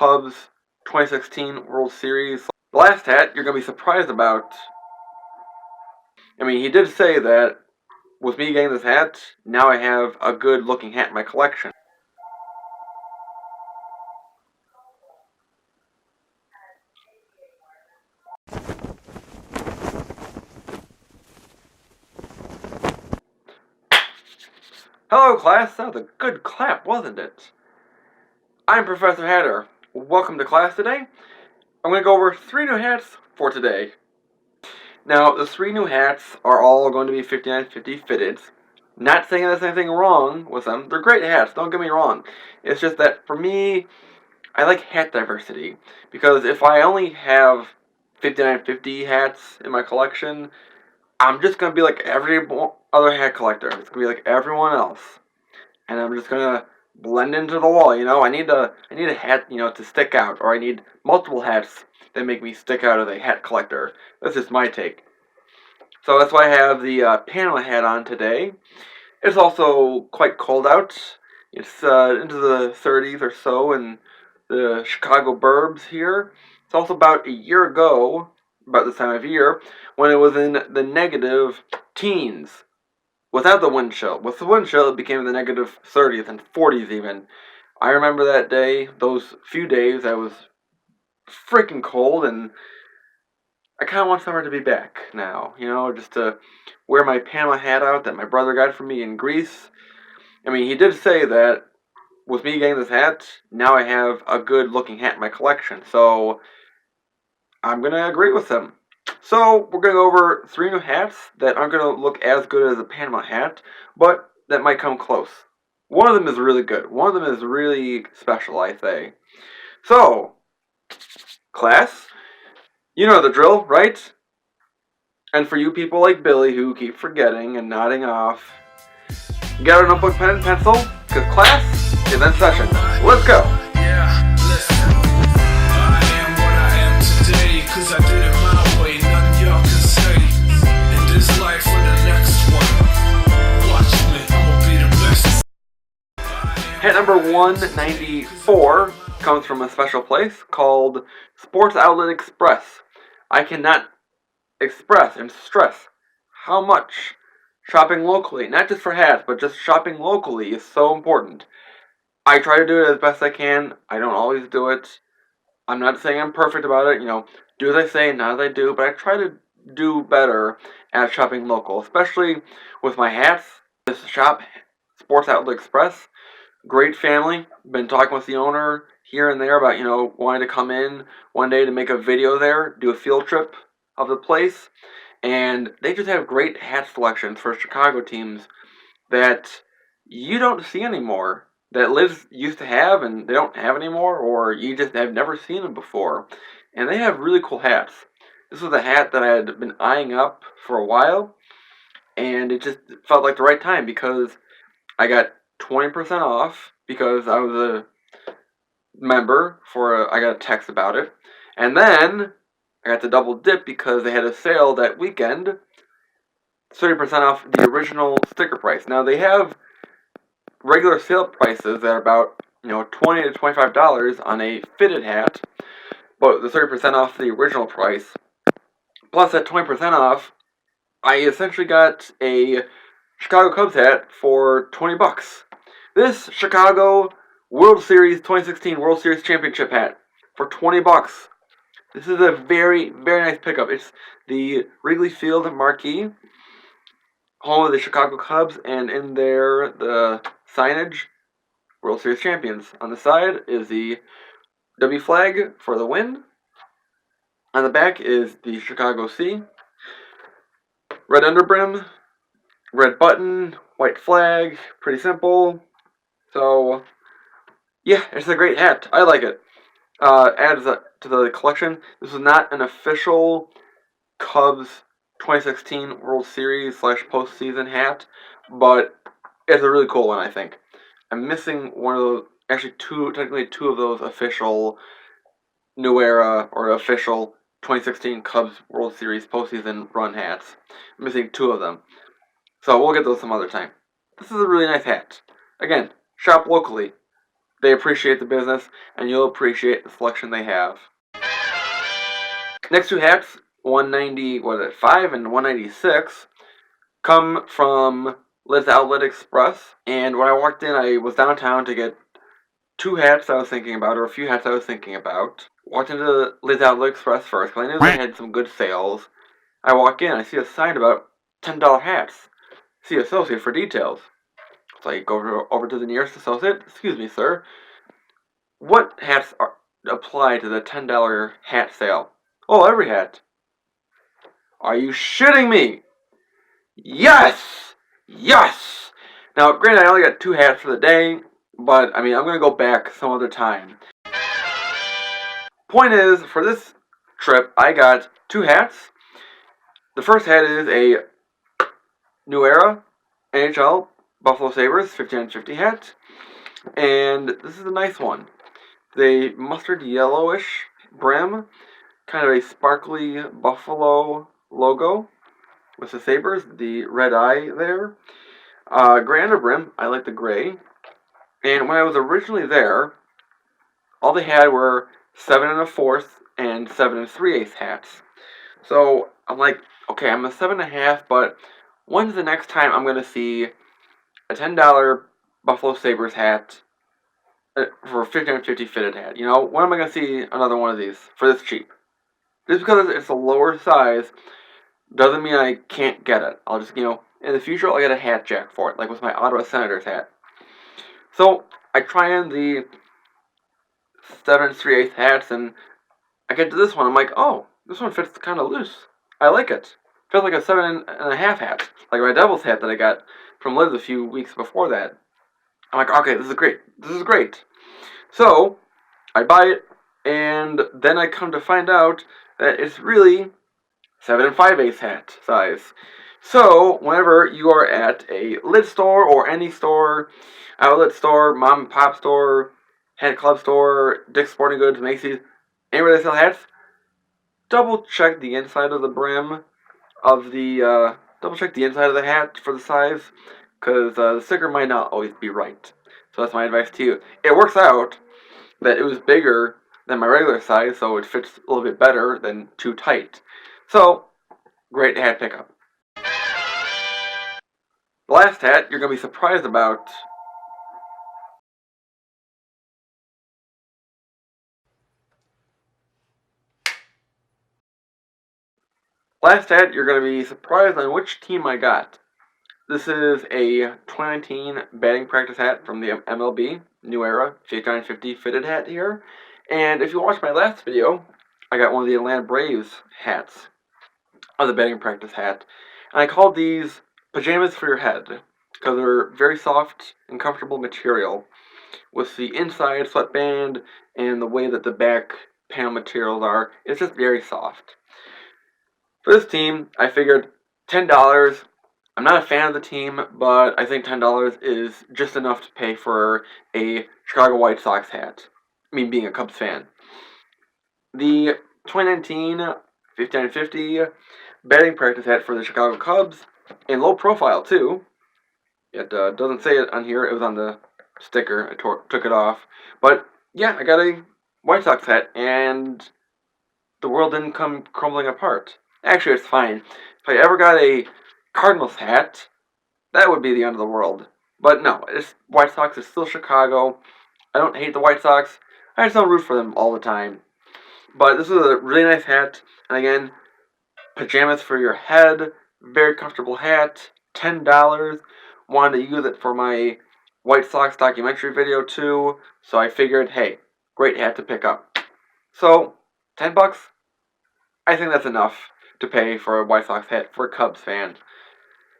Cubs 2016 World Series. The last hat you're going to be surprised about. I mean, he did say that with me getting this hat, now I have a good looking hat in my collection. Hello class, that was a good clap, wasn't it? I'm Professor Hatter. Welcome to class today. I'm going to go over 3 new hats for today. Now, the 3 new hats are all going to be 5950 fitted. Not saying there's anything wrong with them. They're great hats, don't get me wrong. It's just that, for me, I like hat diversity. Because if I only have 5950 hats in my collection, I'm just going to be like every other hat collector. It's going to be like everyone else. And I'm just going to blend into the wall, you know? I need a hat, you know, to stick out. Or I need multiple hats that make me stick out as a hat collector. That's just my take. So that's why I have the Panama hat on today. It's also quite cold out. It's into the 30s or so in the Chicago burbs here. It's also about a year ago, about this time of year, when it was in the negative teens. Without the wind chill. With the wind chill, it became the negative 30s and 40s even. I remember that day, those few days, I was freaking cold, and I kind of want summer to be back now, you know, just to wear my Panama hat out that my brother got for me in Greece. I mean, he did say that with me getting this hat, now I have a good looking hat in my collection, so I'm going to agree with him. So, we're going to go over 3 new hats that aren't going to look as good as a Panama hat, but that might come close. One of them is really good. One of them is really special, I say. So, class, you know the drill, right? And for you people like Billy who keep forgetting and nodding off, get out a notebook, pen, and pencil, because class is in session. Let's go! Yeah, listen. I am what I am today, cause I did it my way. Nothing y'all can say. In this life or the next one. Watch me, I'ma be the best. Hat number 194 comes from a special place called Sports Outlet Express. I cannot express and stress how much shopping locally, not just for hats, but just shopping locally is so important. I try to do it as best I can. I don't always do it. I'm not saying I'm perfect about it, you know, do as I say, not as I do, but I try to do better at shopping local, especially with my hats. This shop, Sports Outlet Express, great family. Been talking with the owner here and there about, you know, wanting to come in one day to make a video there, do a field trip of the place. And they just have great hat selections for Chicago teams that you don't see anymore. That Liz used to have and they don't have anymore, or you just have never seen them before. And they have really cool hats. This was a hat that I had been eyeing up for a while, and it just felt like the right time because I got 20% off because I was a member I got a text about it. And then I got the double dip because they had a sale that weekend, 30% off the original sticker price. Now they have regular sale prices that are about, you know, $20 to $25 on a fitted hat, but the 30% off the original price, plus that 20% off, I essentially got a Chicago Cubs hat for $20. This Chicago World Series 2016 World Series Championship hat for $20. This is a very, very nice pickup. It's the Wrigley Field marquee, home of the Chicago Cubs, and in there, the signage, World Series champions. On the side is the W flag for the win. On the back is the Chicago C. Red underbrim, red button, white flag, pretty simple. So, yeah, it's a great hat. I like it. Adds to the collection. This is not an official Cubs 2016 World Series / postseason hat, but it's a really cool one, I think. I'm missing one of those, actually technically two of those official New Era or official 2016 Cubs World Series postseason run hats. I'm missing 2 of them. So we'll get those some other time. This is a really nice hat. Again, shop locally. They appreciate the business, and you'll appreciate the selection they have. Next two hats, 195 and 196, come from Liz Outlet Express. And when I walked in, I was downtown to get two hats I was thinking about, or a few hats I was thinking about. Walked into Liz Outlet Express first, because I knew they had some good sales. I walk in, I see a sign about $10 hats. See associate for details. So I go over to the nearest associate. Excuse me, sir. What hats apply to the $10 hat sale? Oh, every hat. Are you shitting me? Yes! Yes! Now, granted, I only got two hats for the day, but, I mean, I'm going to go back some other time. Point is, for this trip, I got two hats. The first hat is a New Era NHL Buffalo Sabres 50-50 hat. And this is a nice one. The mustard yellowish brim, kind of a sparkly buffalo logo with the Sabres, the red eye there. Gray brim, I like the gray. And when I was originally there, all they had were 7 1/4 and 7 3/8 hats. So I'm like, okay, I'm a 7 1/2, but when's the next time I'm going to see a $10 Buffalo Sabres hat for a 50-50 fitted hat? You know, when am I going to see another one of these for this cheap? Just because it's a lower size doesn't mean I can't get it. I'll just, in the future I'll get a hat jack for it, like with my Ottawa Senators hat. So I try in the 7 3/8 hats, and I get to this one. I'm like, oh, this one fits kind of loose. I like it. Feels like a 7 1/2 hat, like my Devils hat that I got from Liz a few weeks before that. I'm like, okay, this is great. This is great. So I buy it, and then I come to find out that it's really 7 5/8 hat size. So whenever you are at a lit store or any store, outlet store, mom and pop store, hat club store, Dick's Sporting Goods, Macy's, anywhere they sell hats, double check the inside of the brim of the double check the inside of the hat for the size, because the sticker might not always be right. So that's my advice to you. It works out that it was bigger than my regular size, so it fits a little bit better than too tight. So, great hat pickup. The last hat you're going to be surprised about. Last hat you're going to be surprised on which team I got. This is a 2019 batting practice hat from the MLB, New Era, 50-50 fitted hat here. And if you watched my last video, I got one of the Atlanta Braves hats, of the batting practice hat. And I called these pajamas for your head, because they're very soft and comfortable material, with the inside sweatband and the way that the back panel materials are. It's just very soft. For this team, I figured $10. I'm not a fan of the team, but I think $10 is just enough to pay for a Chicago White Sox hat. I mean, being a Cubs fan. The 2019 50-50 batting practice hat for the Chicago Cubs, in low profile too. It doesn't say it on here. It was on the sticker. I took it off. But yeah, I got a White Sox hat, and the world didn't come crumbling apart. Actually, it's fine. If I ever got a Cardinals hat, that would be the end of the world. But no, White Sox is still Chicago. I don't hate the White Sox. I just don't root for them all the time. But this is a really nice hat. And again, pajamas for your head. Very comfortable hat. $10. Wanted to use it for my White Sox documentary video too. So I figured, hey, great hat to pick up. So, $10? I think that's enough to pay for a White Sox hat for a Cubs fan.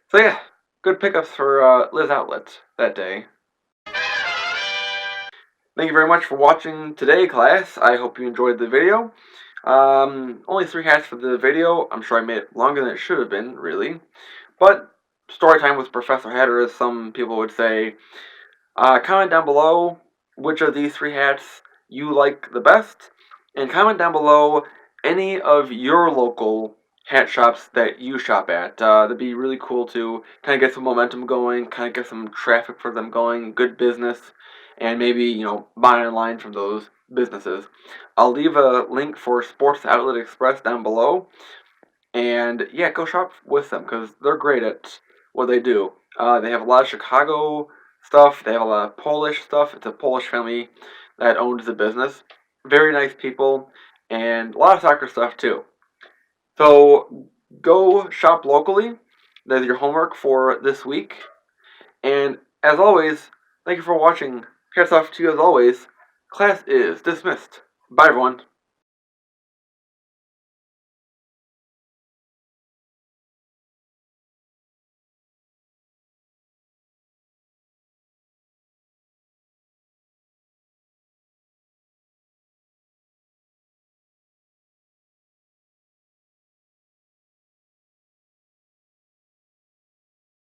So yeah, good pickups for Liz Outlet that day. Thank you very much for watching today, class. I hope you enjoyed the video. Only 3 hats for the video. I'm sure I made it longer than it should have been, really. But story time with Professor Hatter, as some people would say. Comment down below which of these 3 hats you like the best. And comment down below any of your local hat shops that you shop at. That'd be really cool to kind of get some momentum going, kind of get some traffic for them going, good business. and maybe, buy online from those businesses. I'll leave a link for Sports Outlet Express down below. And yeah, go shop with them because they're great at what they do. They have a lot of Chicago stuff. They have a lot of Polish stuff. It's a Polish family that owns the business. Very nice people, and a lot of soccer stuff too. So go shop locally. That's your homework for this week. And as always, thank you for watching. Hats off to you as always. Class is dismissed. Bye everyone.